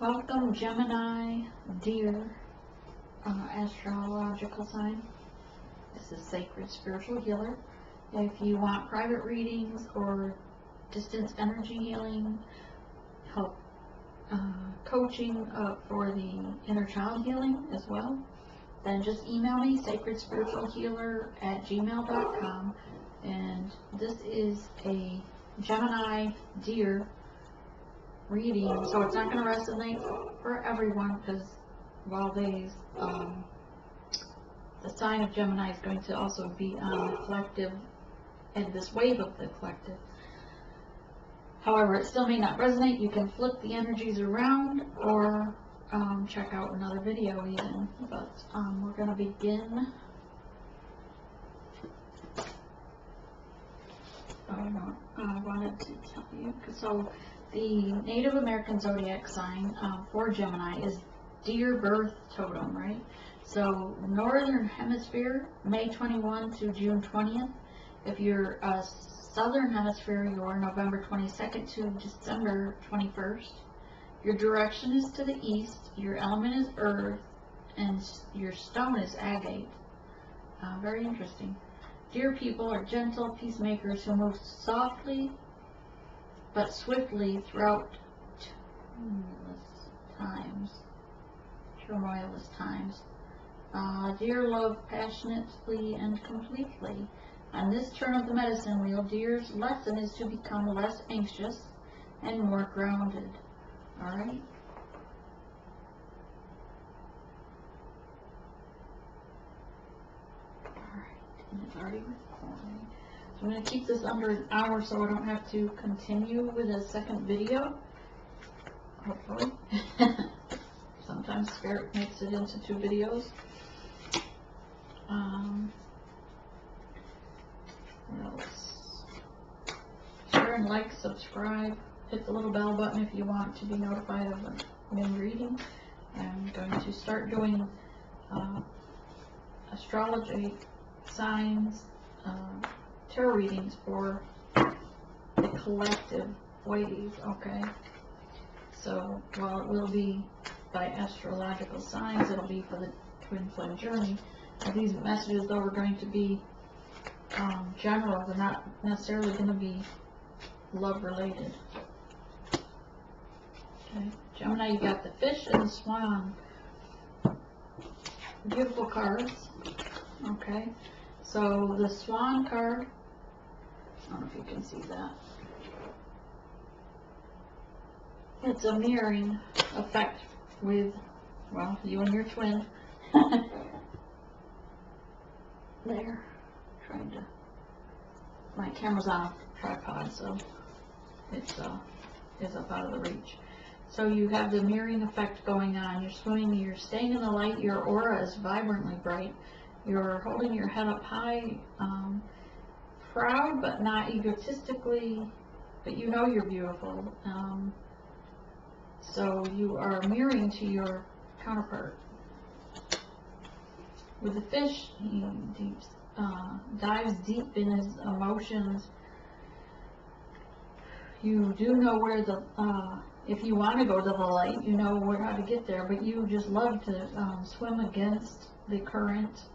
Welcome, Gemini, dear astrological sign. This is Sacred Spiritual Healer. If you want private readings or distance energy healing, help coaching for the inner child healing as well, then just email me, sacredspiritualhealer@gmail.com. And this is a Gemini deer reading, so it's not going to resonate for everyone, because while the sign of Gemini is going to also be on the collective and this wave of the collective. However, it still may not resonate. You can flip the energies around or check out another video even, but we're going to begin. I wanted to tell you, so the Native American zodiac sign for Gemini is deer birth totem, right? So Northern Hemisphere, May 21 to June 20th. If you're a Southern Hemisphere, you're November 22nd to December 21st. Your direction is to the east, your element is earth, and your stone is agate. Very interesting. Deer people are gentle peacemakers who move softly but swiftly throughout turmoilous times. Deer love passionately and completely. On this turn of the medicine wheel, deer's lesson is to become less anxious and more grounded. Alright? And it's already recording. So I'm going to keep this under an hour so I don't have to continue with a second video. Hopefully. Sometimes Spirit makes it into 2 videos. What else? Share and like, subscribe. Hit the little bell button if you want to be notified of a new reading. I'm going to start doing astrology signs, tarot readings for the collective wave, okay? So while it will be by astrological signs, it'll be for the twin flame journey. And these messages, though, are going to be general. They're not necessarily going to be love related. Okay, Gemini, you got the fish and the swan. Beautiful cards. Okay, so the swan card, I don't know if you can see that. It's a mirroring effect with, well, you and your twin. There, trying to, my camera's on a tripod, so it's is up out of the reach. So you have the mirroring effect going on. You're swimming, you're staying in the light, your aura is vibrantly bright. You're holding your head up high, proud but not egotistically, but you know you're beautiful. So you are mirroring to your counterpart. With the fish, he dives deep in his emotions. You do know where the, if you want to go to the light, you know how to get there, but you just love to swim against the current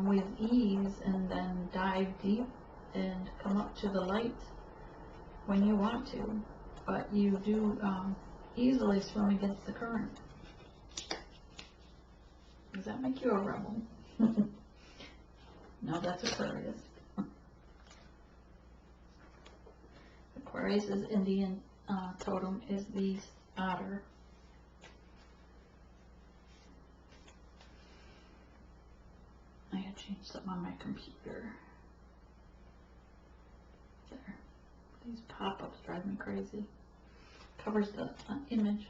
with ease and then dive deep and come up to the light when you want to. But you do easily swim against the current. Does that make you a rebel? No, that's Aquarius. Aquarius's Indian totem is the otter. I had changed something on my computer. There. These pop-ups drive me crazy. Covers the image.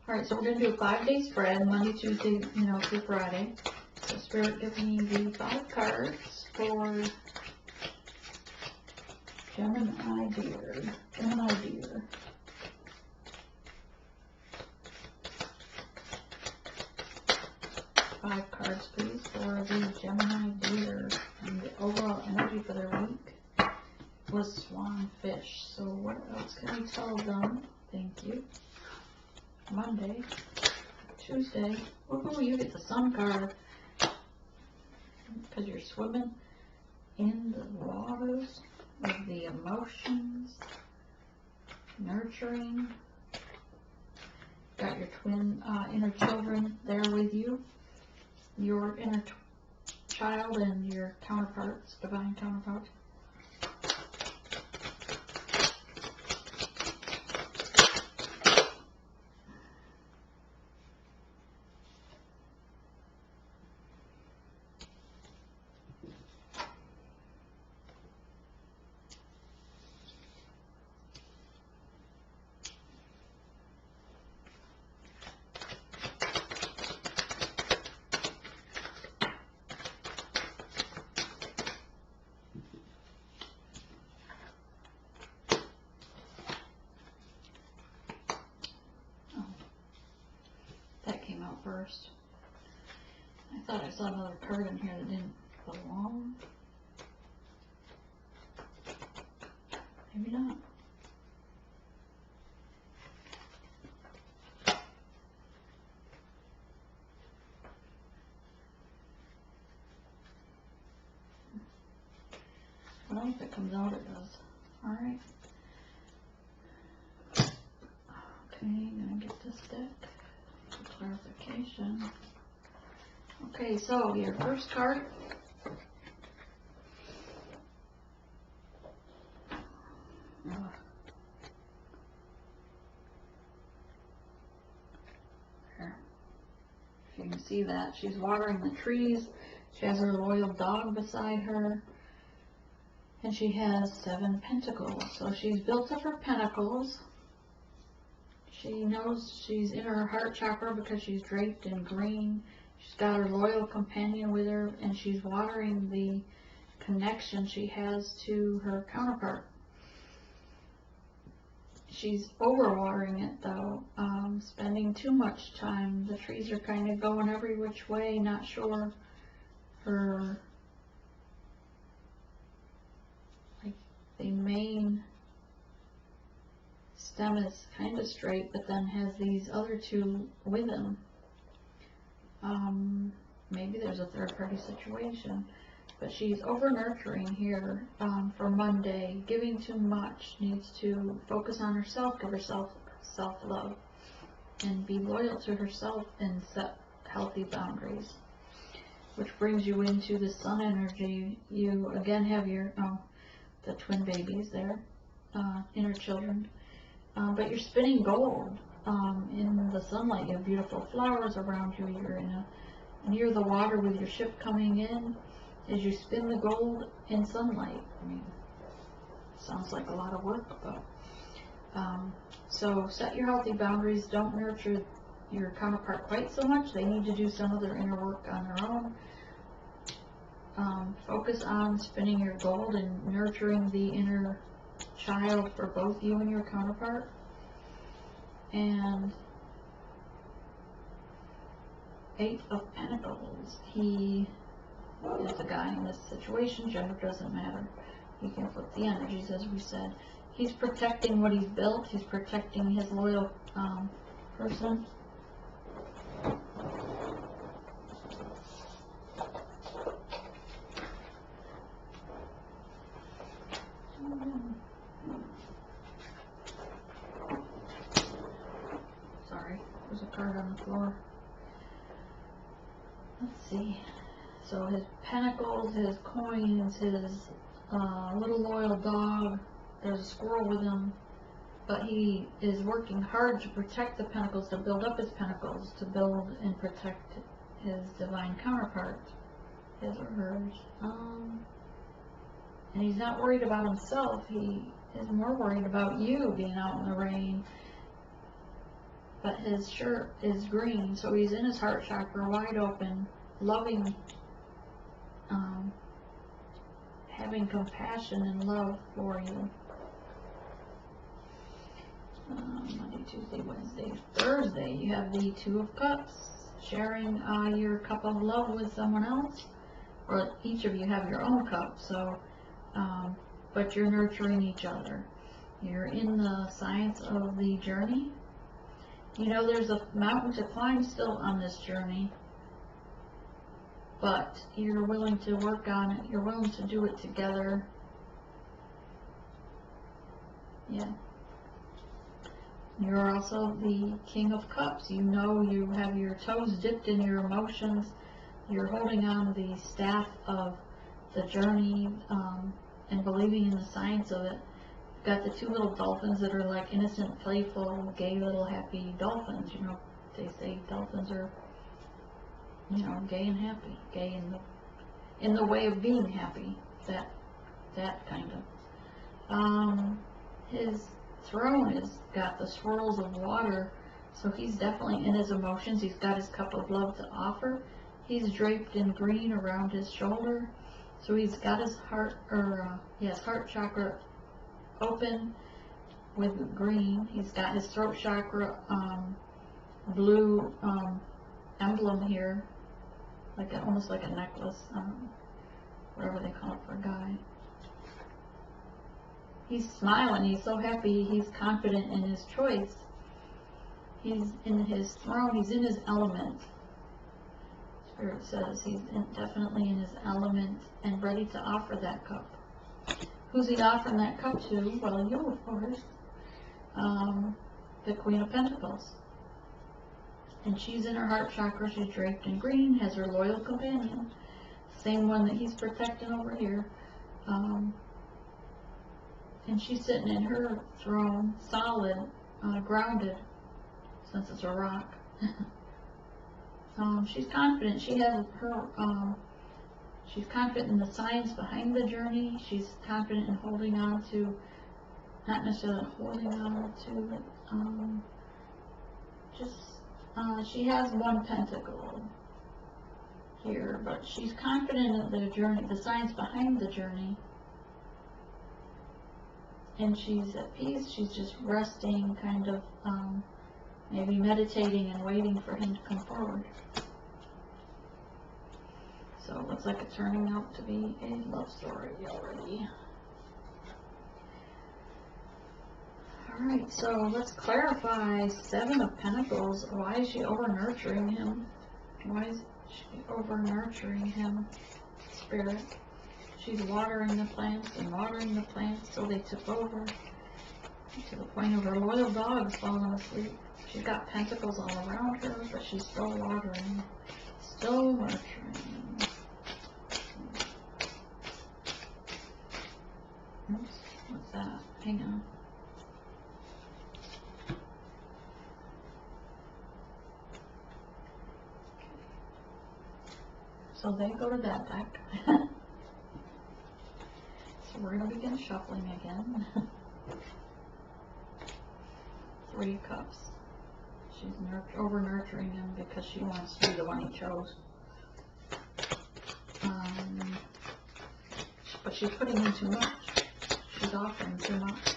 Alright, so we're going to do a 5-day spread, Monday, Tuesday, through Friday. So Spirit, give me the 5 cards for Gemini deer. Gemini deer. Five cards, please, for the Gemini deer. And the overall energy for their week was swan fish. So what else can I tell them? Thank you. Monday, Tuesday. Woohoo, you get the Sun card. Because you're swimming in the waters of the emotions, nurturing. Got your twin inner children there with you. Your inner child and your counterparts, divine counterparts. First. I thought I saw another card in here that didn't belong. Maybe not. Well, if it comes out, it does. Alright. Okay, gonna get this deck. Clarification. Okay, so your first card. Here. If you can see that, she's watering the trees. She has her loyal dog beside her. And she has 7 pentacles. So she's built up her pentacles. She knows she's in her heart chakra because she's draped in green. She's got her loyal companion with her, and she's watering the connection she has to her counterpart. She's overwatering it though, spending too much time. The trees are kind of going every which way, not sure. Her, like, the main stem is kind of straight, but then has these other 2 with them. Maybe there's a third party situation, but she's over nurturing here for Monday, giving too much, needs to focus on herself, give herself self-love, and be loyal to herself and set healthy boundaries. Which brings you into the sun energy. You again have your the twin babies there, inner children. But you're spinning gold in the sunlight. You have beautiful flowers around you. You're near the water with your ship coming in as you spin the gold in sunlight. I mean, sounds like a lot of work, but so set your healthy boundaries. Don't nurture your counterpart quite so much. They need to do some of their inner work on their own. Focus on spinning your gold and nurturing the inner child for both you and your counterpart. And 8 of Pentacles. He is a guy in this situation. Gender doesn't matter. You can flip the energies, as we said. He's protecting what he's built. He's protecting his loyal person. Sorry, there's a card on the floor. Let's see. So his pentacles, his coins, his little loyal dog. There's a squirrel with him. But he is working hard to protect the pentacles, to build up his pentacles, to build and protect his divine counterpart, his or hers. And he's not worried about himself. He is more worried about you being out in the rain. But his shirt is green, so he's in his heart chakra, wide open, loving, having compassion and love for you. Monday, Tuesday, Wednesday, Thursday, you have the 2 of Cups, sharing your cup of love with someone else, or each of you have your own cup, so, but you're nurturing each other. You're in the science of the journey, You know there's a mountain to climb still on this journey, but you're willing to work on it. You're willing to do it together. Yeah. You're also the King of Cups. You know you have your toes dipped in your emotions. You're holding on to the staff of the journey and believing in the science of it. You've got the two little dolphins that are like innocent, playful, gay little happy dolphins. You know, they say dolphins are, you know, gay and happy. Gay in the way of being happy. That kind of. His throne has got the swirls of water, so he's definitely in his emotions. He's got his cup of love to offer. He's draped in green around his shoulder, so he's got his heart heart chakra open with green. He's got his throat chakra blue emblem here, like almost like a necklace, whatever they call it for a guy. He's smiling, he's so happy, he's confident in his choice. He's in his throne, he's in his element. Spirit says he's definitely in his element and ready to offer that cup. Who's he offering that cup to? Well, you, of course. The Queen of Pentacles. And she's in her heart chakra, she's draped in green, has her loyal companion. Same one that he's protecting over here. And she's sitting in her throne, solid, grounded, since it's a rock. She's confident. She has her, she's confident in the science behind the journey. She's confident in holding on to, not necessarily holding on to it, she has one pentacle here, but she's confident in the journey, the science behind the journey. And she's at peace. She's just resting, kind of maybe meditating and waiting for him to come forward. So it looks like it's turning out to be a love story already. Alright, so let's clarify. Seven of Pentacles. Why is she over nurturing him? Why is she over nurturing him? Spirit. She's watering the plants and watering the plants till they tip over to the point of her loyal dogs falling asleep. She's got pentacles all around her, but she's still watering, still nurturing. Oops, what's that? Hang on. So they go to that deck. So we're going to begin shuffling again. 3 of Cups. She's over nurturing him because she wants to be the one he chose. But she's putting in too much. She's offering too much.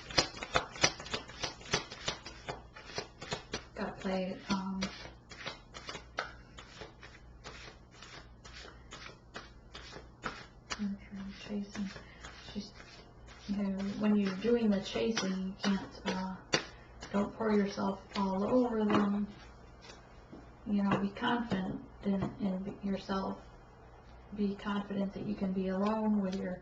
Gotta play nurturing, chasing. She's, you know, when you're doing the chasing, you can't, don't pour yourself all over them. You know, be confident in yourself. Be confident that you can be alone with your,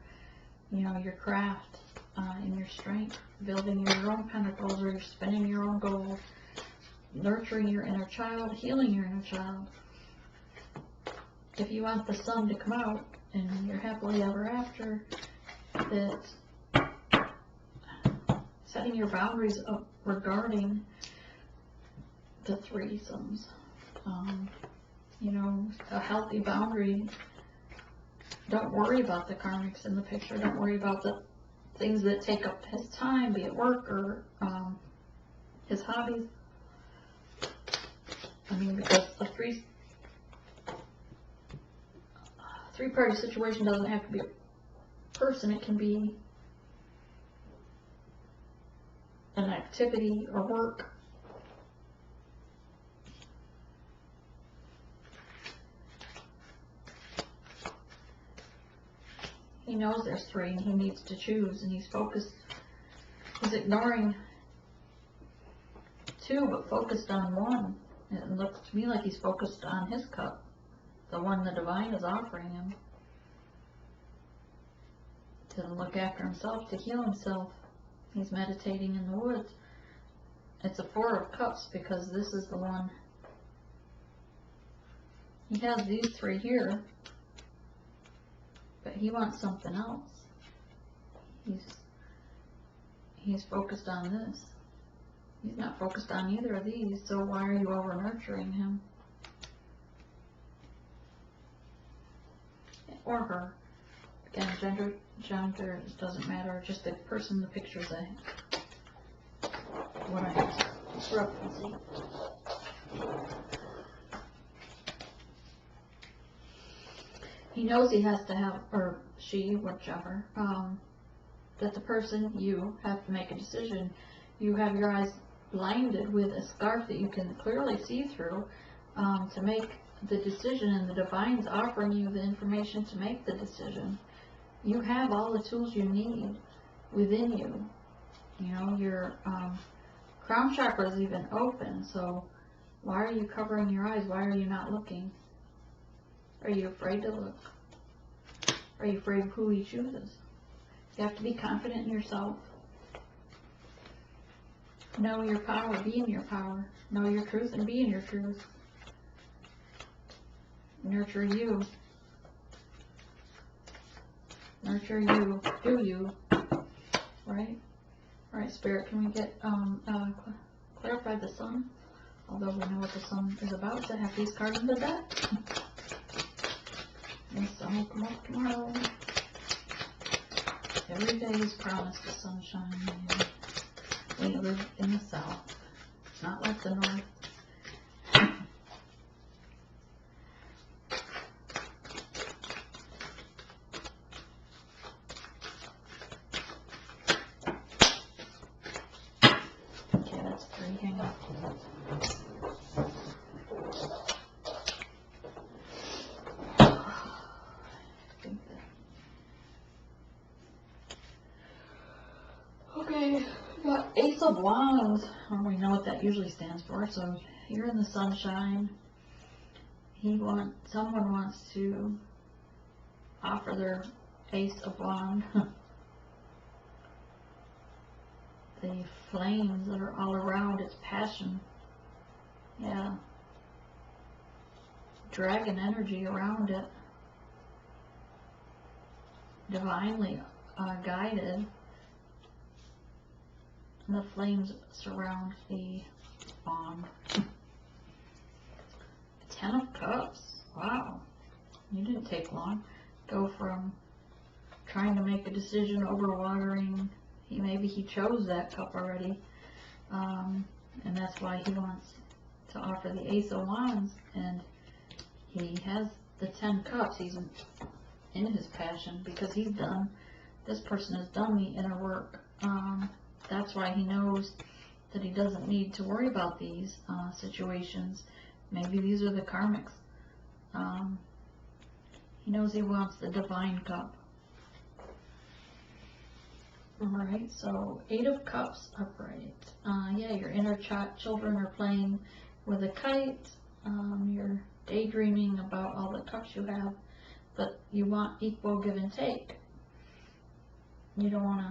you know, your craft and your strength, building your own pentacles, or you're spinning your own gold, nurturing your inner child, healing your inner child. If you want the sun to come out and you're happily ever after, that setting your boundaries up regarding the threesomes, you know, a healthy boundary. Don't worry about the karmics in the picture. Don't worry about the things that take up his time, be it work or his hobbies. I mean, because a three-party situation doesn't have to be a person. It can be an activity or work. He knows there's 3 and he needs to choose, and he's focused. He's ignoring two, but focused on one. It looks to me like he's focused on his cup, the one the divine is offering him, to look after himself, to heal himself. He's meditating in the woods. It's a Four of Cups because this is the one. He has these three here, but he wants something else. He's focused on this. He's not focused on either of these, so why are you over nurturing him? Or her. Again, gender doesn't matter, just the person the picture's what I referencing. He knows he has to have, or she, whichever, that the person, you, have to make a decision. You have your eyes blinded with a scarf that you can clearly see through to make the decision, and the divine's offering you the information to make the decision. You have all the tools you need within you. You know, your crown chakra is even open, so why are you covering your eyes? Why are you not looking? Are you afraid to look? Are you afraid of who he chooses? You have to be confident in yourself. Know your power, be in your power. Know your truth and be in your truth. Nurture you. Nurture you. Do you. Right? Alright, Spirit, can we get, clarify the sun? Although we know what the sun is about, to have these cards in the deck. The sun will come up tomorrow. Every day is promised the sunshine. We live in the south, not like the north. Okay, that's three. Hang on. Okay, we got Ace of Wands. We know what that usually stands for. So you're in the sunshine. Someone wants to offer their Ace of Wands. The flames that are all around, its passion. Yeah. Dragon energy around it. Divinely guided. And the flames surround the wand. 10 of Cups. Wow. You didn't take long. Go from trying to make a decision, overwatering. Maybe he chose that cup already. And that's why he wants to offer the Ace of Wands. And he has the 10 Cups. He's in his passion because this person has done the inner work. That's why he knows that he doesn't need to worry about these situations. Maybe these are the karmics. He knows he wants the divine cup. Alright, so 8 of Cups upright. Yeah, your inner children are playing with a kite. You're daydreaming about all the cups you have, but you want equal give and take. You don't want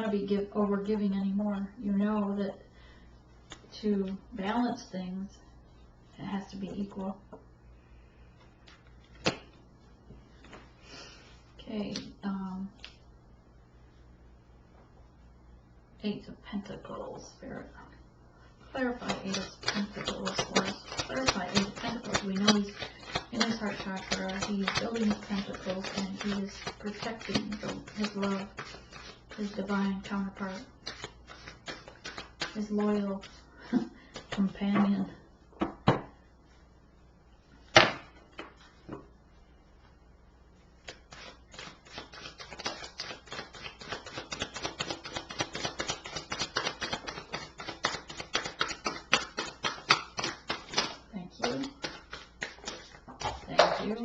to be over giving anymore. You know that to balance things, it has to be equal. Okay, 8 of Pentacles, Spirit. Clarify 8 of Pentacles for us. Clarify 8 of Pentacles. We know he's in his heart chakra. He's building his pentacles and he is protecting his love, his divine counterpart, his loyal companion.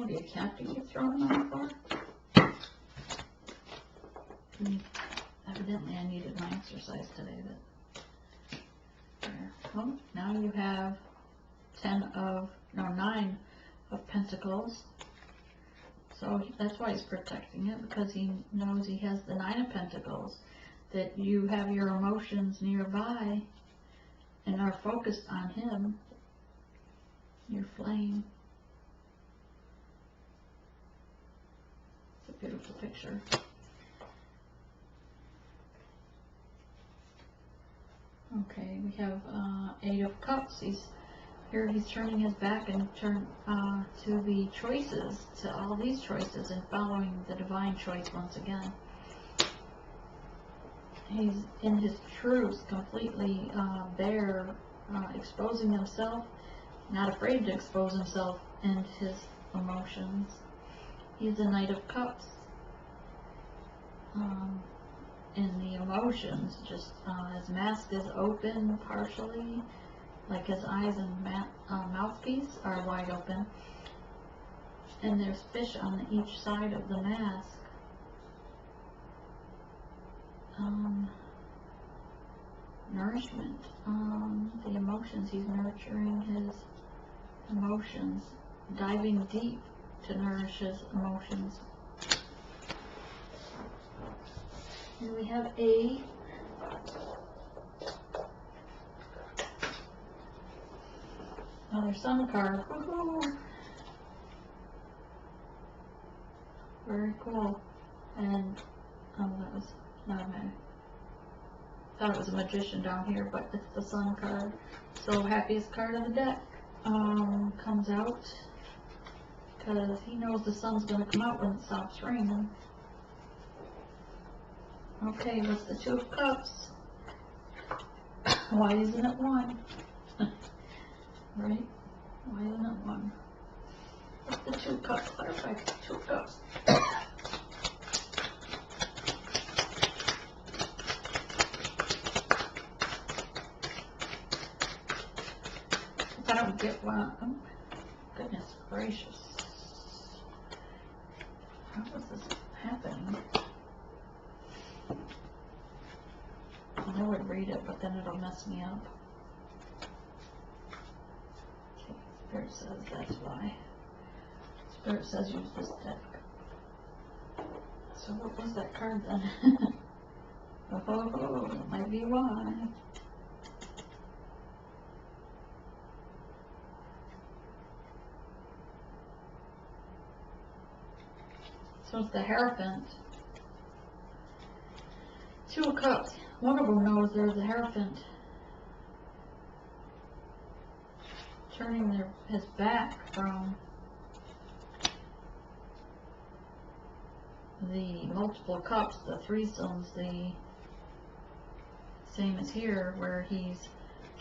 The account that you've thrown on for. Evidently I needed my exercise today. Oh, now you have 9 of Pentacles. So that's why he's protecting it, because he knows he has the 9 of Pentacles, that you have your emotions nearby and are focused on him, your flame. It's a beautiful picture. Okay, we have 8 of Cups. He's turning his back and to the choices, to all these choices, and following the divine choice once again. He's in his truth, completely bare, exposing himself, not afraid to expose himself and his emotions. He's a Knight of Cups. In the emotions, just his mask is open partially, like his eyes and mouthpiece are wide open, and there's fish on each side of the mask. Nourishment, the emotions, he's nurturing his emotions, diving deep to nourish his emotions. Here we have another Sun card. Woohoo! Very cool. And that was not I thought it was a Magician down here, but it's the Sun card. So happiest card of the deck comes out, because he knows the sun's going to come out when it stops raining. Okay, what's the 2 of Cups? Why isn't it 1? Right? Why isn't it 1? What's the 2 of Cups? Clarify the 2 of Cups. I don't get one. Oh, goodness gracious. How is this happening? I would read it, but then it'll mess me up. Okay, Spirit says that's why. Spirit says use this deck. So what was that card then? Oh, it might be why. So it's the Hierophant. 2 of Cups. One of them knows there's a Hierophant. Turning his back from the multiple cups, the threesomes, the same as here, where he's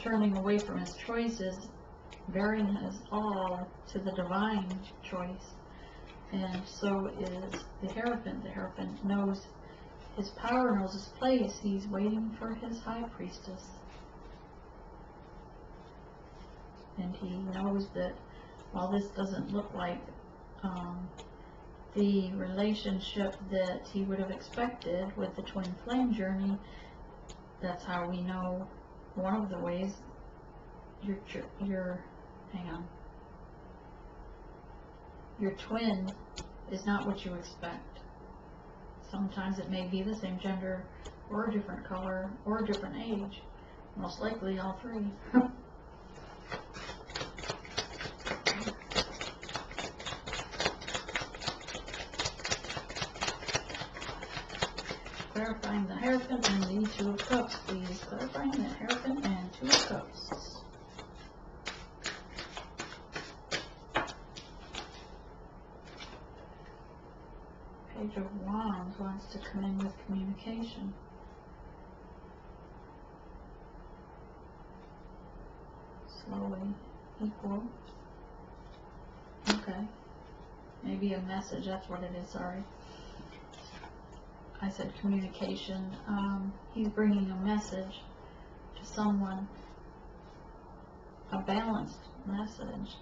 turning away from his choices, bearing his all to the divine choice. And so is the Hierophant. The Hierophant knows his power, knows his place. He's waiting for his High Priestess. And he knows that while this doesn't look like the relationship that he would have expected with the twin flame journey, that's how we know one of the ways your twin is not what you expect. Sometimes it may be the same gender, or a different color, or a different age. Most likely all 3. Clarifying the Hierophant and the 2 of Cups, please. Clarifying the Hierophant and 2 of Cups. Page of Wands wants to come in with communication. Slowly. Equal. Okay. Maybe a message, that's what it is, sorry. I said communication. He's bringing a message to someone. A balanced message.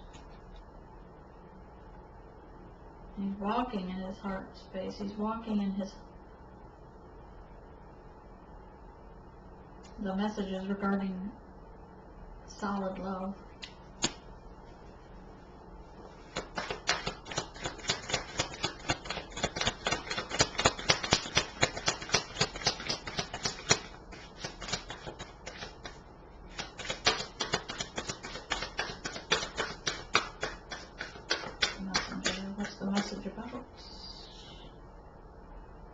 He's walking in his heart space. He's walking in the messages regarding solid love. What's the message about?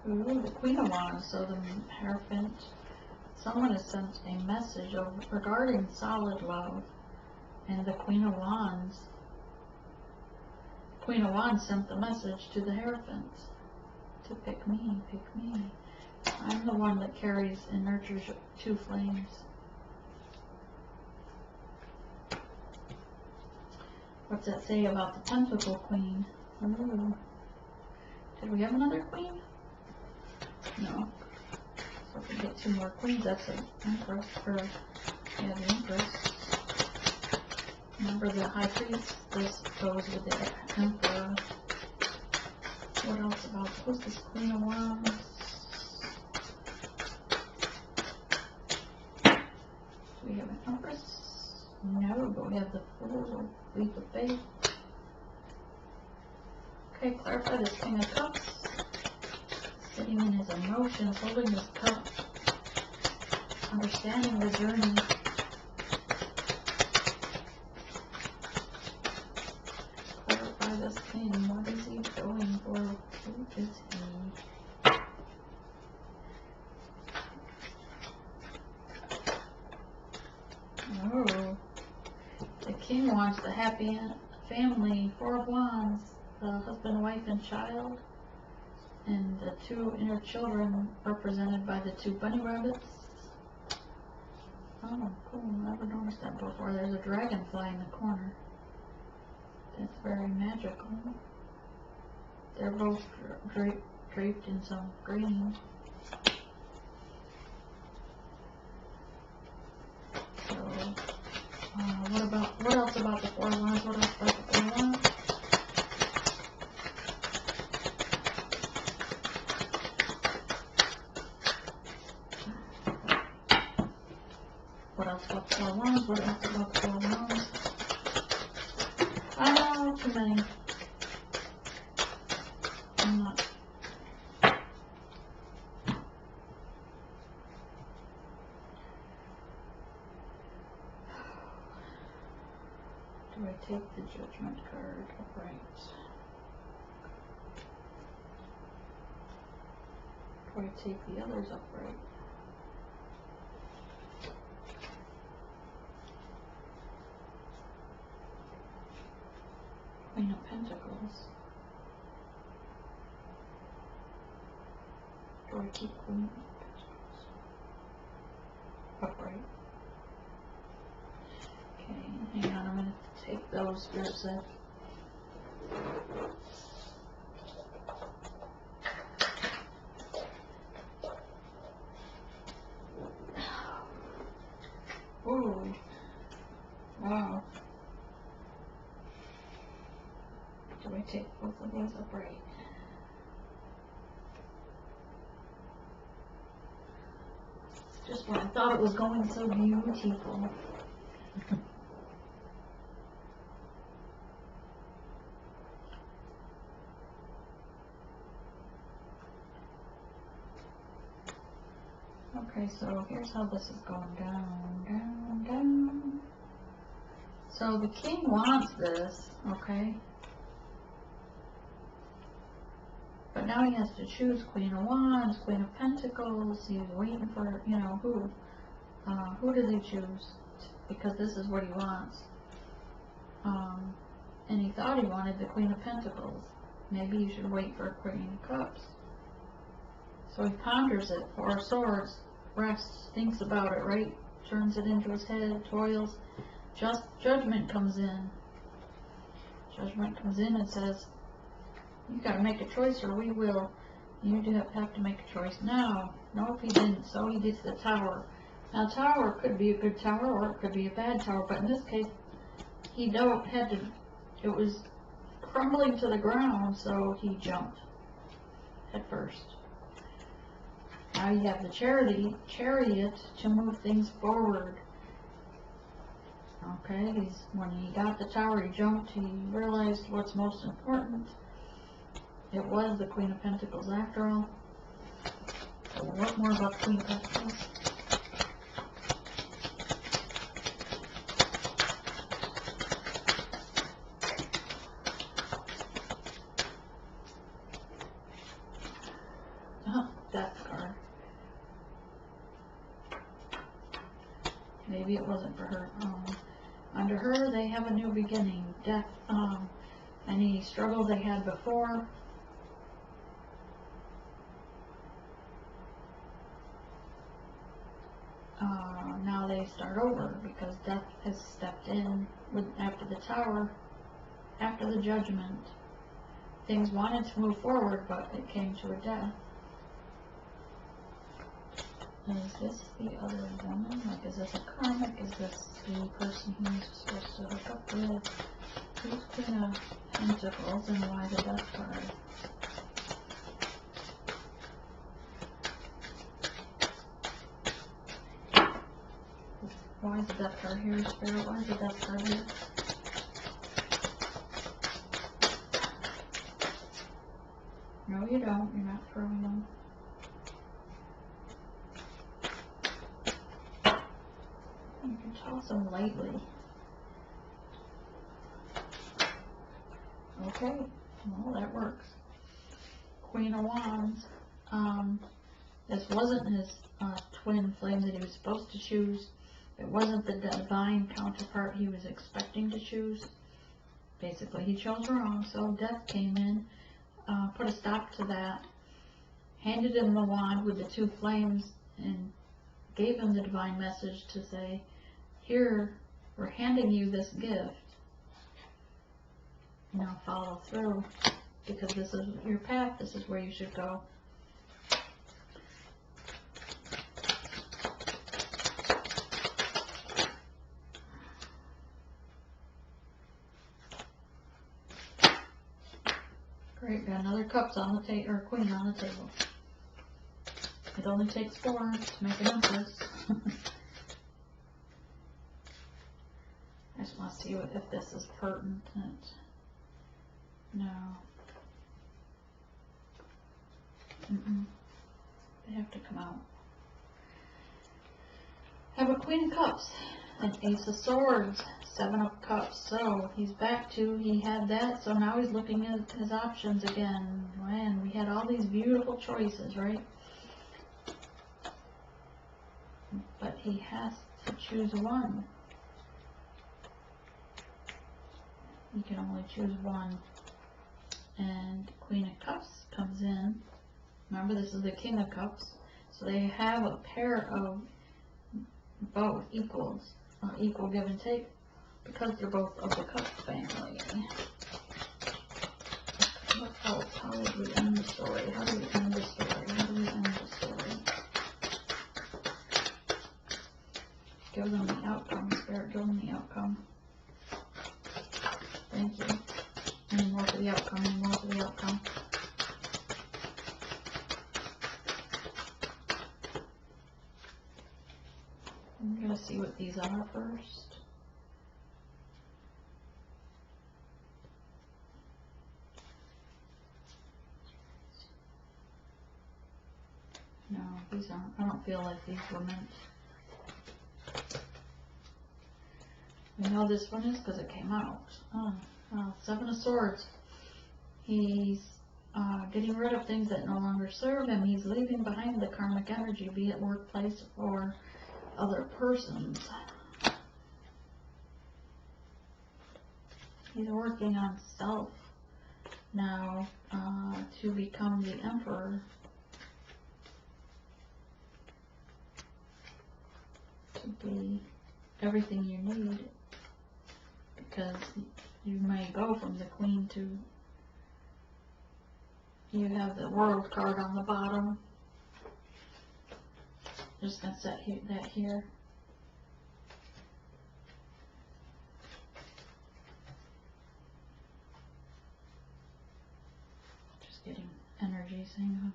Ooh, the Queen of Wands. So the Hierophant. Someone has sent a message regarding solid love, and the Queen of Wands. Queen of Wands sent the message to the Hierophant to pick me, pick me. I'm the one that carries and nurtures 2 flames. What's that say about the Pentacle Queen? Ooh. Did we have another queen? No. So if we get 2 more queens, that's an Empress, or, yeah, the Empress. Remember the High Priest? This goes with the Emperor. What else about, who's this Queen of Wands? Do we have an Empress? No, but we have the Fool, Leap of Faith. Okay, clarify this King of Cups. Sitting in his emotions, holding his cup, understanding the journey. Clarify this king. What is he going for? Who is he? Oh, the king wants the happy family, 4 of Wands, the husband, wife, and child. And the 2 inner children represented by the 2 bunny rabbits. Oh, cool. Never noticed that before. There's a dragonfly in the corner. That's very magical. They're both draped in some green. So, what else about the 4 Wands? What else about the 4 Wands? What else about the 4 Wands? What else about the 4 Wands? Oh, too many. I'm not. Do I take the Judgment card upright? Do I take the others upright? Queen of Pentacles. Do I keep Queen of Pentacles upright? Okay, hang on, I'm going to take those Spirit said. Ooh. Wow. Do I take both of these upright? Just when I thought it was going so beautiful. Okay, so here's how this is going down, down, down. So the king wants this, okay? But now he has to choose Queen of Wands, Queen of Pentacles. He's waiting for, you know, who? Who does he choose? Because this is what he wants. And he thought he wanted the Queen of Pentacles. Maybe he should wait for a Queen of Cups. So he ponders it. 4 of Swords, rests, thinks about it, right? Turns it into his head, toils. Judgment comes in. Judgment comes in and says, you got to make a choice or we will. You do have to make a choice now. Nope, he didn't. So he gets the Tower. Now, Tower could be a good tower or it could be a bad tower, but in this case, he it was crumbling to the ground, so he jumped at first. Now you have the chariot to move things forward. Okay, when he got the tower, he jumped, he realized what's most important. It was the Queen of Pentacles after all. So what more about Queen of Pentacles? Death card. Maybe it wasn't for her. Under her, they have a new beginning. Death, any struggle they had before. Now they start over because death has stepped in after the tower, after the judgment. Things wanted to move forward, but it came to a death. Is this the other woman? Like, is this a karmic? Is this the person who's supposed to hook up with? Who's Queen of Pentacles and why the Death card? Why is the Death card here, Spirit? Why is the Death card here? No, you don't. You're not throwing them. You can toss them lightly. Okay, well, that works. Queen of Wands. This wasn't his twin flame that he was supposed to choose. It wasn't the divine counterpart he was expecting to choose. Basically, he chose wrong, so death came in, put a stop to that, handed him the wand with the two flames, and gave him the divine message to say, here, we're handing you this gift. Now follow through, because this is your path, this is where you should go. Great, got another cups on the table, or queen on the table. It only takes 4 to make an empress. I just want to see if this is pertinent. No. They have to come out. Have a Queen of Cups, an Ace of Swords, 7 of Cups. So he's back to, he had that, so now he's looking at his options again. Man, we had all these beautiful choices, right? But he has to choose one. You can only choose one. And Queen of Cups comes in. Remember, this is the King of Cups. So they have a pair of both equals, equal give and take, because they're both of the Cup family. How would we end the story? How do we end the story? How do we end the story? Give them the outcome, Spirit, give them the outcome. Thank you. Any more for the outcome, any more for the outcome. I'm going to see what these are first. No, these aren't. I don't feel like these were meant. We know this one is because it came out. Oh, 7 of Swords. He's getting rid of things that no longer serve him. He's leaving behind the karmic energy, be it workplace or other persons. He's working on self now to become the Emperor. To be everything you need. Because you may go from the Queen to, you have the World card on the bottom. Just going to set that here. Just getting energies, hang on.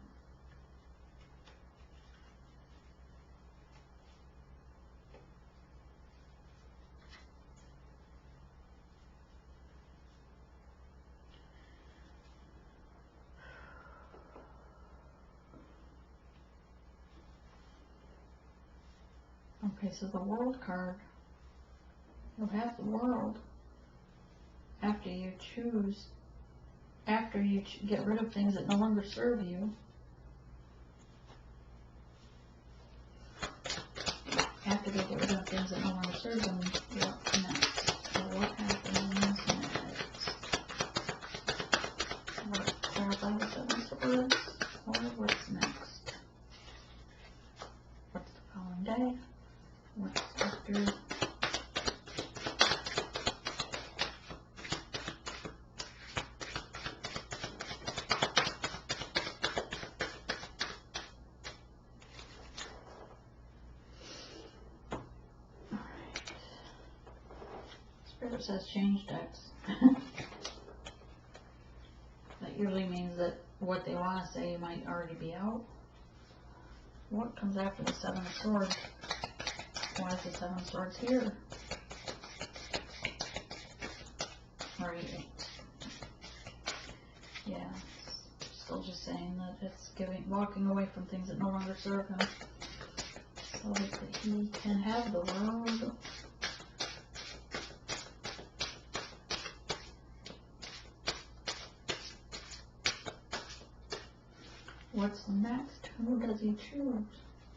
Okay, so the World card, you'll have the world after you choose, after you get rid of things that no longer serve you. After they get rid of things that no longer serve them, what's next? So what happens next? What clarify the Seven Swords? Or what's next? What's the following day? What's after? Spirit says change decks. That usually means that what they want to say might already be out. What comes after the Seven of Swords? Why is the Seven of Swords here? Right. Yeah. Still just saying that it's walking away from things that no longer serve him, so that he can have the world. What's next? Who does he choose?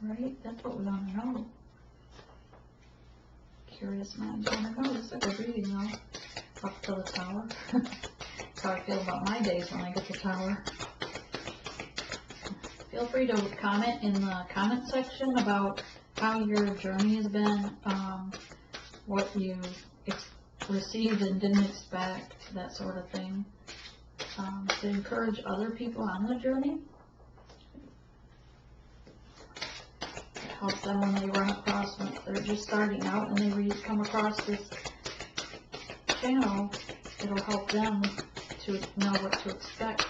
Right? That's what we want to know. Curious minds want to know. This is a good reading though. Up to the Tower. That's how I feel about my days when I get the Tower. Feel free to comment in the comment section about how your journey has been, what you received and didn't expect, that sort of thing. To encourage other people on the journey. Help them when they run across, when they're just starting out and they come across this channel. It'll help them to know what to expect.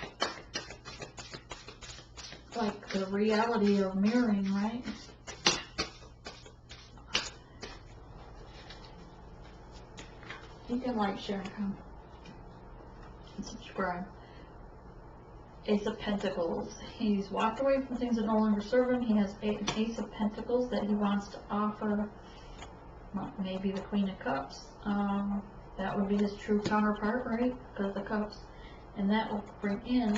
Like the reality of mirroring, right? You can like, share, and comment, and subscribe. Ace of Pentacles. He's walked away from things that no longer serve him. He has an Ace of Pentacles that he wants to offer. Well, maybe the Queen of Cups. That would be his true counterpart, right? Because the Cups. And that will bring in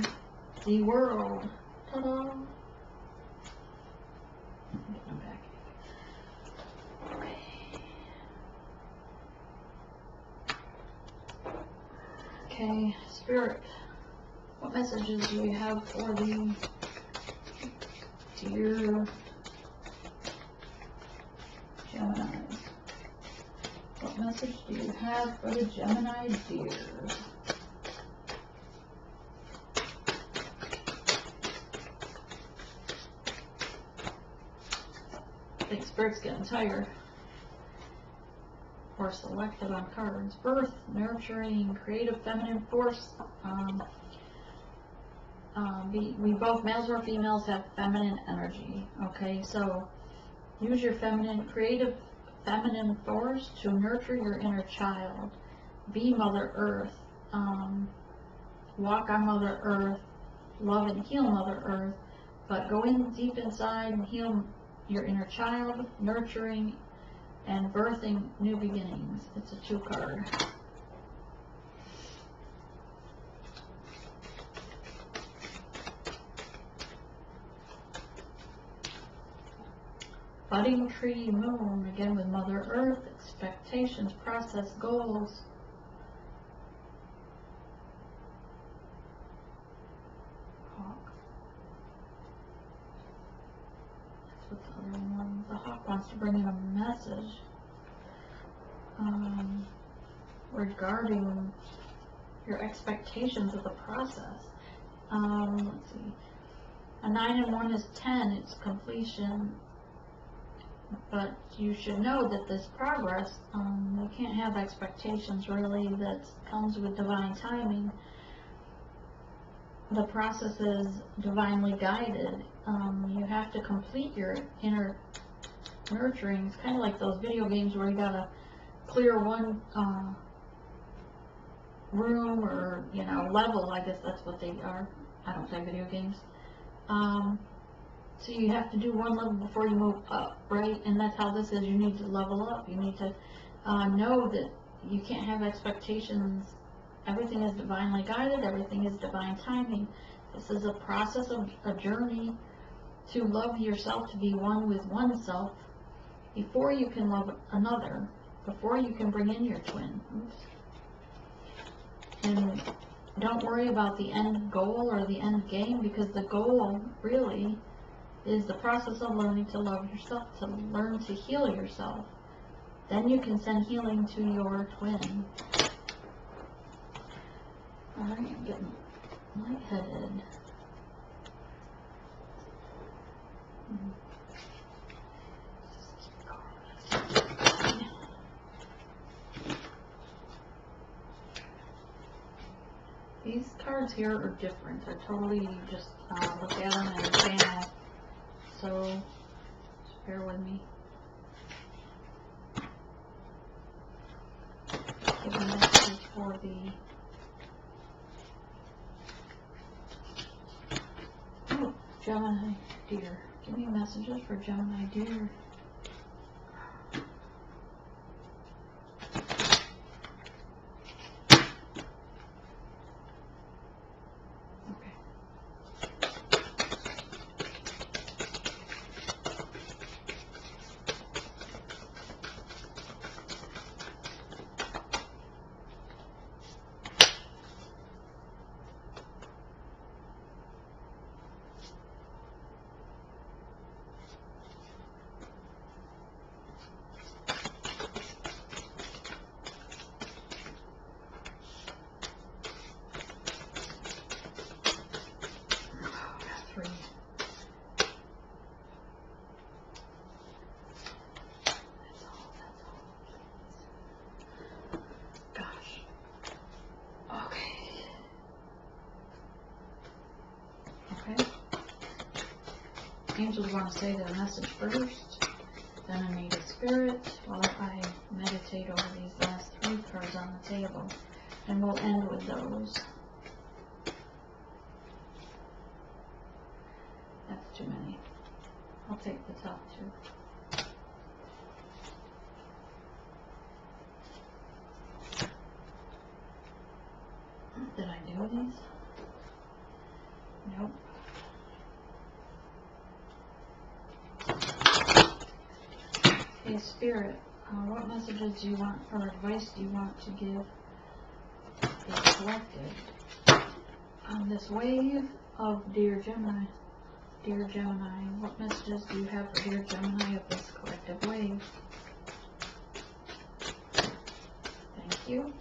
the World. Ta-da! Get them back. Okay, Spirit. What messages do you have for the dear Gemini? What message do you have for the Gemini dears? I think Spirit's getting tired. Or selected on cards. Birth, nurturing, creative feminine force. We both, males or females, have feminine energy. Okay, so use your feminine, creative feminine force to nurture your inner child. Be Mother Earth. Walk on Mother Earth. Love and heal Mother Earth. But go in deep inside and heal your inner child, nurturing and birthing new beginnings. It's a 2 card. Budding tree, moon, again with Mother Earth, expectations, process, goals. Hawk. That's what the other one, the hawk wants to bring in a message regarding your expectations of the process. Let's see. A 9 and 1 is 10, it's completion. But you should know that this progress, you can't have expectations really that comes with divine timing. The process is divinely guided. You have to complete your inner nurturing. It's kind of like those video games where you gotta clear one room or, level. I guess that's what they are. I don't play video games. So you have to do one level before you move up, right? And that's how this is. You need to level up. You need to know that you can't have expectations. Everything is divinely guided. Everything is divine timing. This is a process of a journey to love yourself, to be one with oneself before you can love another, before you can bring in your twin. Oops. And don't worry about the end goal or the end game, because the goal really is the process of learning to love yourself, to learn to heal yourself. Then you can send healing to your twin. Alright, I'm getting lightheaded. These cards here are different. They're totally, you just look at them and channel. So, just bear with me. Give a message for the... Oh, Gemini deer. Give me messages for Gemini deer. Angels want to say their message first, then a native spirit, while I meditate over these last 3 cards on the table. And we'll end with those. That's too many. I'll take the top 2. Did I do these? Nope. Okay, Spirit, what messages do you want, or advice do you want to give the collective on this wave of Dear Gemini? Dear Gemini, what messages do you have for Dear Gemini of this collective wave? Thank you.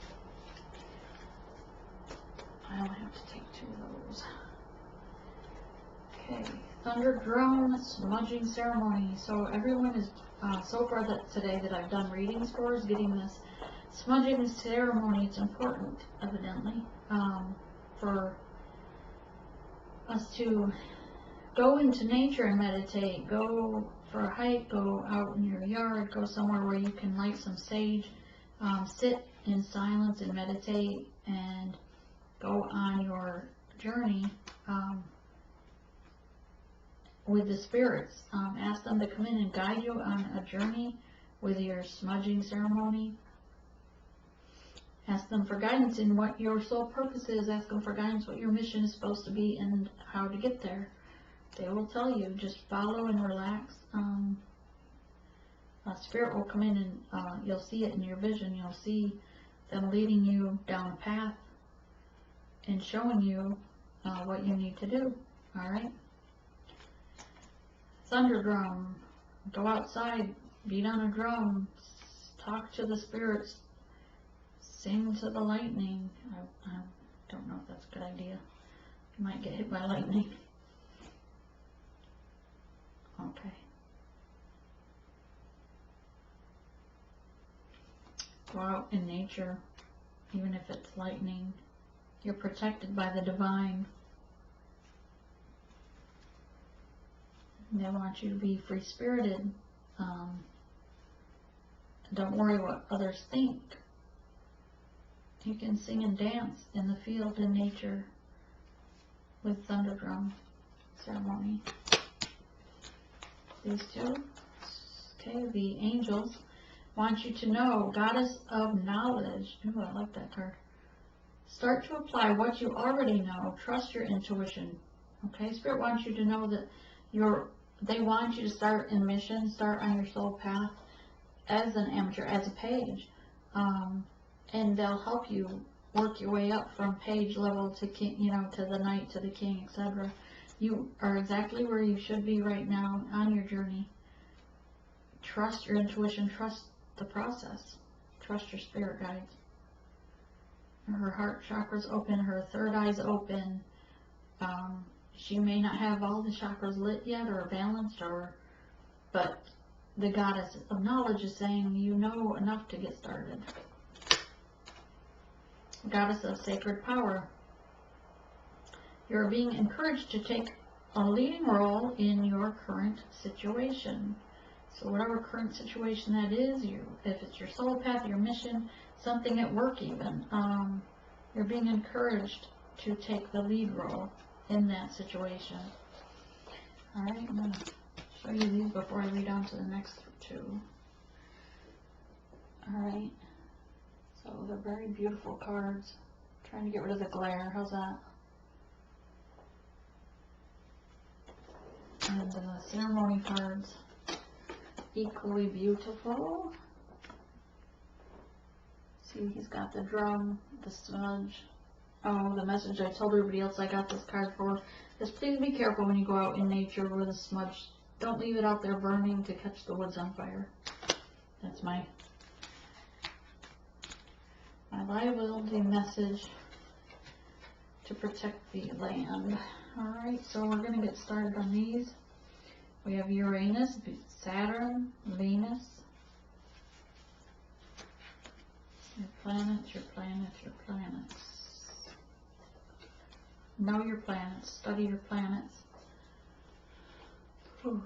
I only have to take 2 of those. Okay, Thunder Drone Smudging Ceremony. So everyone is, so far today that I've done readings for, is getting this smudging ceremony. It's important, evidently, for us to go into nature and meditate. Go for a hike, go out in your yard, go somewhere where you can light some sage, sit in silence and meditate, and go on your journey with the spirits. Ask them to come in and guide you on a journey with your smudging ceremony. Ask them for guidance in what your soul purpose is. Ask them for guidance what your mission is supposed to be and how to get there. They will tell you. Just follow and relax. Spirit will come in and you'll see it in your vision. You'll see them leading you down a path and showing you what you need to do. Alright? Thunder drum. Go outside, beat on a drum, talk to the spirits, sing to the lightning. I don't know if that's a good idea. You might get hit by lightning. Okay. Go out in nature, even if it's lightning. You're protected by the divine. They want you to be free-spirited. Don't worry what others think. You can sing and dance in the field in nature with thunder drum ceremony. these two. Okay, the angels want you to know, Goddess of Knowledge. Ooh, I like that card. Start to apply what you already know. Trust your intuition. Okay, Spirit wants you to know that they want you to start in mission, start on your soul path as an amateur, as a page. And they'll help you work your way up from page level to king, to the knight, to the king, etc. You are exactly where you should be right now on your journey. Trust your intuition, trust the process, trust your spirit guides. Her heart chakra's open, her third eye's open. She may not have all the chakras lit yet or balanced, but the Goddess of Knowledge is saying you know enough to get started. Goddess of Sacred Power. You're being encouraged to take a leading role in your current situation. So whatever current situation that is, if it's your soul path, your mission, something at work even, you're being encouraged to take the lead role in that situation. Alright, I'm going to show you these before I read on to the next two. Alright, so they're very beautiful cards. Trying to get rid of the glare, how's that? And the ceremony cards, equally beautiful. See, he's got the drum, the smudge. Oh, the message I told everybody else I got this card for is please be careful when you go out in nature with a smudge. Don't leave it out there burning to catch the woods on fire. That's my liability message to protect the land. Alright, so we're going to get started on these. We have Uranus, Saturn, Venus. Your planets, your planets, your planets. Know your planets, study your planets. Whew.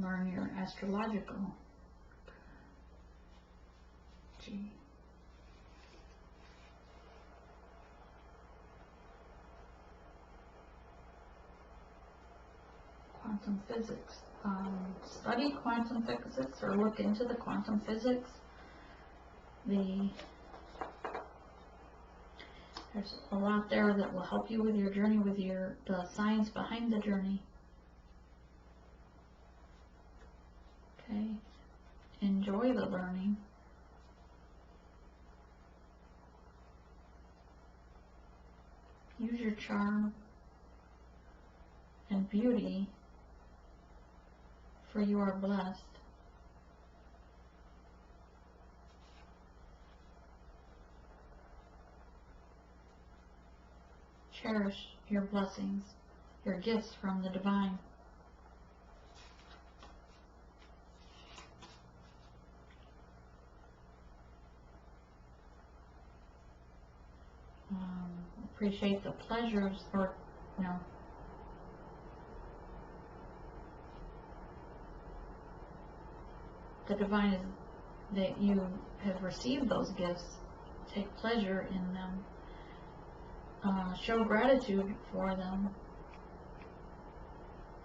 Learn your astrological. Quantum physics. Study quantum physics or look into the quantum physics. There's a lot there that will help you with your journey, with the science behind the journey. Okay, enjoy the learning. Use your charm and beauty, for you are blessed. Cherish your blessings, your gifts from the divine. Appreciate the pleasures, or the divine is that you have received those gifts. Take pleasure in them. Show gratitude for them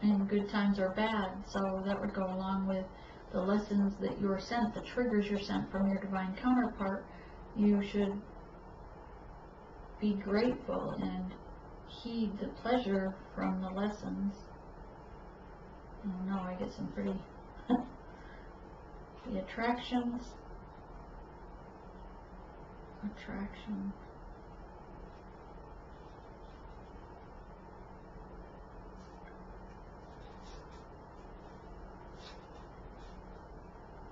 in good times or bad. So that would go along with the lessons that you are sent, the triggers you're sent from your divine counterpart. You should be grateful and heed the pleasure from the lessons. Oh no, I get some pretty the attractions. Attraction.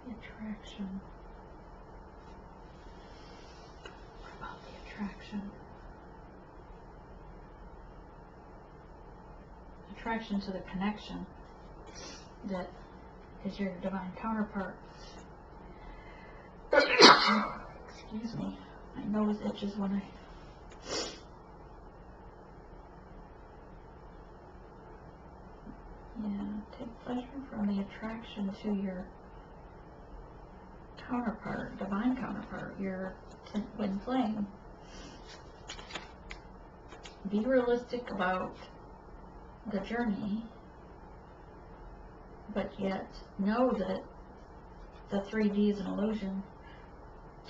The attraction. What about the attraction? Attraction to the connection that is your divine counterpart. Excuse me, my nose itches when I... take pleasure from the attraction to your counterpart, divine counterpart, your twin flame. be realistic about the journey, but yet know that the 3D is an illusion.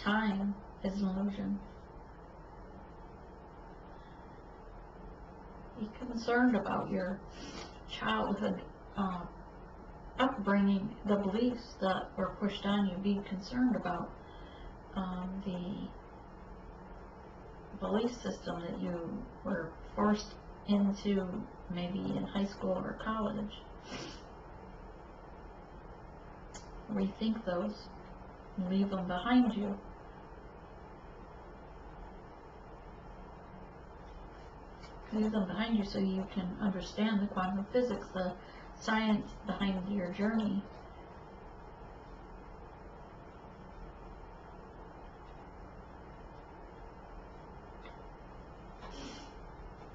Time is an illusion. Be concerned about your childhood upbringing, the beliefs that were pushed on you. Be concerned about the belief system that you were forced into, maybe in high school or college. Rethink those and leave them behind you. Leave them behind you so you can understand the quantum physics, the science behind your journey.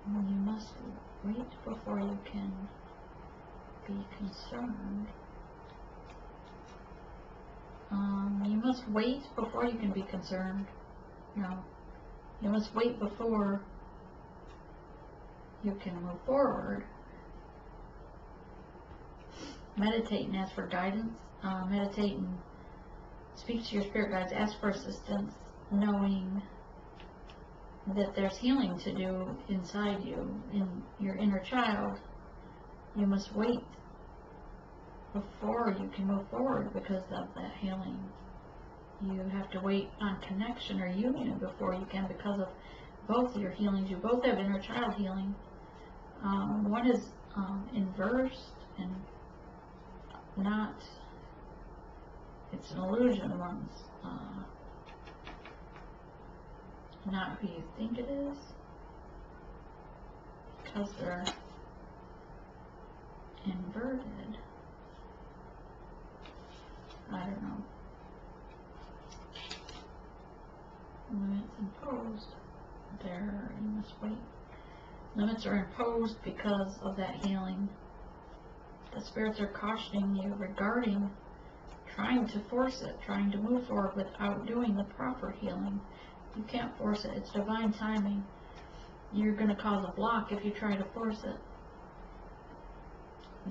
You must wait before you can be concerned. You must wait before you can be concerned. No. You must wait before you can move forward. Meditate and ask for guidance. Meditate and speak to your spirit guides. Ask for assistance, knowing that there's healing to do inside you, in your inner child. You must wait before you can move forward because of that healing. You have to wait on connection or union before you can, because of both your healings. You both have inner child healing. One is inverse and not, it's an illusion. One's not who you think it is, because they're inverted. I don't know. Limits imposed. There, you must wait. Limits are imposed because of that healing. The spirits are cautioning you regarding trying to force it, trying to move forward without doing the proper healing. You can't force it. It's divine timing. You're going to cause a block if you try to force it.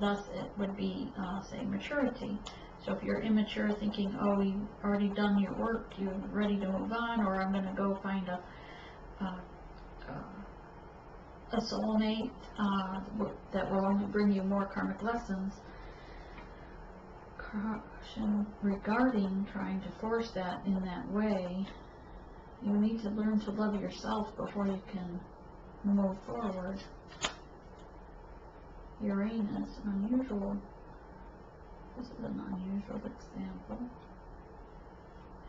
Thus, it would be, say, maturity. So if you're immature, thinking, oh, you've already done your work, you're ready to move on, or I'm going to go find a soulmate that will only bring you more karmic lessons. Caution regarding trying to force that in that way. You need to learn to love yourself before you can move forward. Uranus, unusual. This is an unusual example.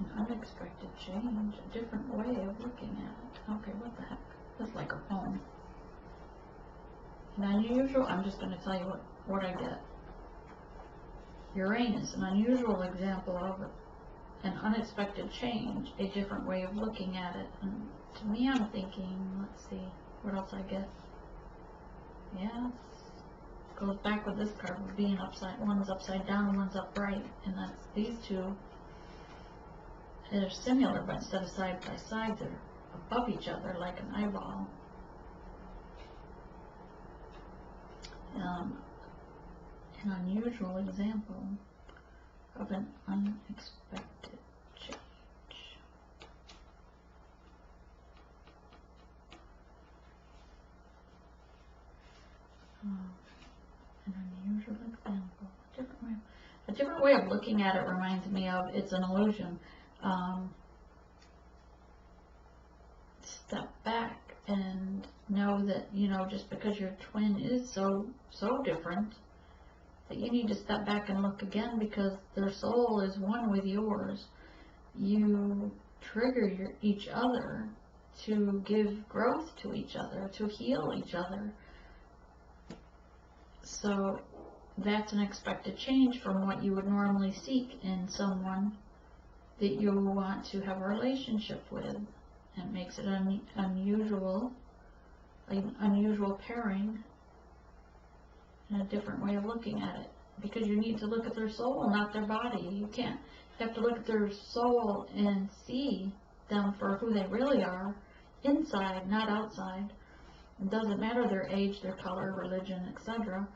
An unexpected change, a different way of looking at it. Okay, what the heck? That's like a poem. An unusual, I'm just going to tell you what I get. Uranus, an unusual example of an unexpected change, a different way of looking at it. And to me, I'm thinking, let's see, what else I get? Yes. Goes back with this card with being upside, one's upside down, one's upright, and that's these two. They're similar, but instead of side by side, they're above each other like an eyeball. An unusual example of an unexpected change. An unusual example. A different way of looking at it reminds me of it's an illusion. Step back and know that, you know, just because your twin is so different, that you need to step back and look again, because their soul is one with yours. You trigger each other to give growth to each other, to heal each other. So that's an expected change from what you would normally seek in someone that you want to have a relationship with. It makes it an unusual pairing, and a different way of looking at it, because you need to look at their soul, not their body. You have to look at their soul and see them for who they really are, inside, not outside. It doesn't matter their age, their color, religion, etc.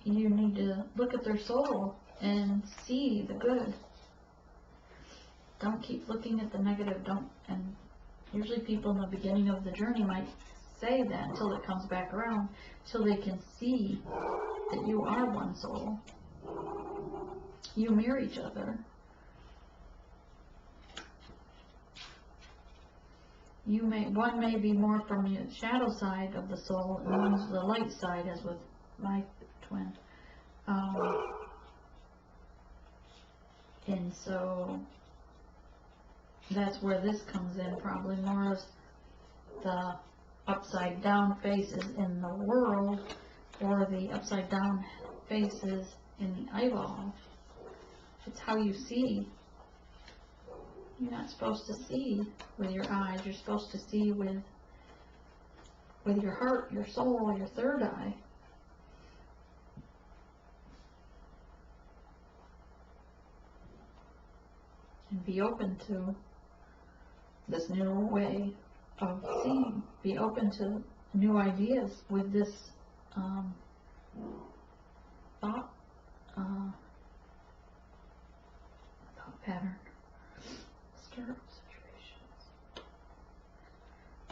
You need to look at their soul and see the good. Don't keep looking at the negative. And usually people in the beginning of the journey might say that until it comes back around, till they can see that you are one soul. You mirror each other. One may be more from the shadow side of the soul, and one's the light side, as with my twin. And so that's where this comes in, probably more as the upside down faces in the world, or the upside down faces in the eyeball. It's how you see. You're not supposed to see with your eyes. You're supposed to see with your heart, your soul, your third eye. And be open to this new way of seeing. Be open to new ideas with this thought pattern. Stir up situations.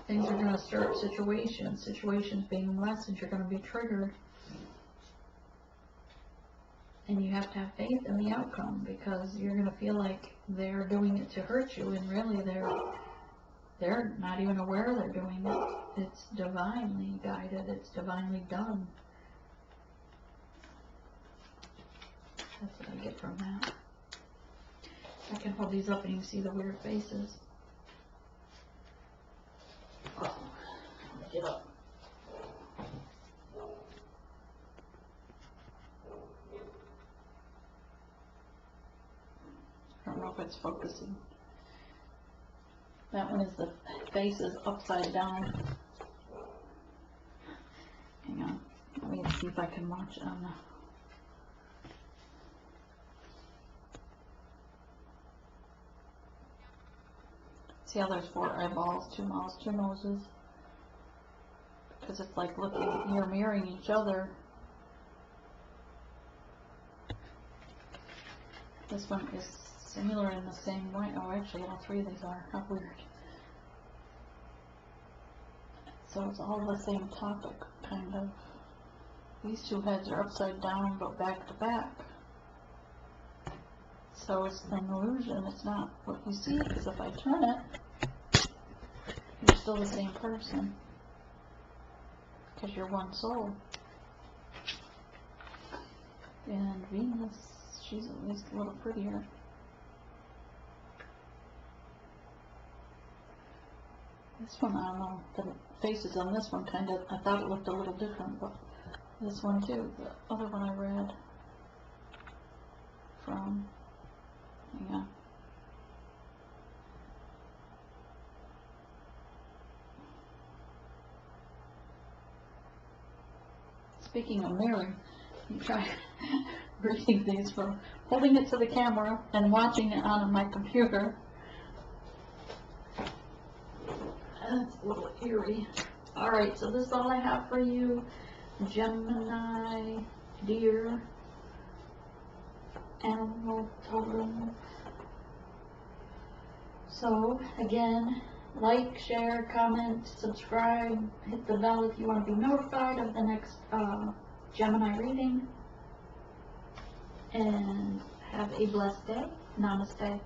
Things are going to stir up situations. Situations being lessons, you're going to be triggered. And you have to have faith in the outcome, because you're going to feel like they're doing it to hurt you, and really they're not even aware they're doing it. It's divinely guided. It's divinely done. That's what I get from that. I can hold these up and you can see the weird faces. Oh, let me get up. I don't know if it's focusing. That one is the faces upside down. Hang on. Let me see if I can watch it on the... See how there's 4 eyeballs, 2 mouths, 2 noses? Because it's like looking, you're mirroring each other. This one is similar in the same way. Oh, actually, all 3 of these are. How weird. So it's all the same topic, kind of. These 2 heads are upside down, but back to back. So it's an illusion. It's not what you see, because if I turn it, you're still the same person. Because you're one soul. And Venus, she's at least a little prettier. This one, I don't know, the faces on this one kind of, I thought it looked a little different, but this one too, the other one I read from, hang on. Speaking of mirroring, you try reading these from holding it to the camera and watching it on my computer. That's a little eerie. Alright, so this is all I have for you. Gemini, deer, animal totem. So, again, like, share, comment, subscribe, hit the bell if you want to be notified of the next Gemini reading. And have a blessed day. Namaste.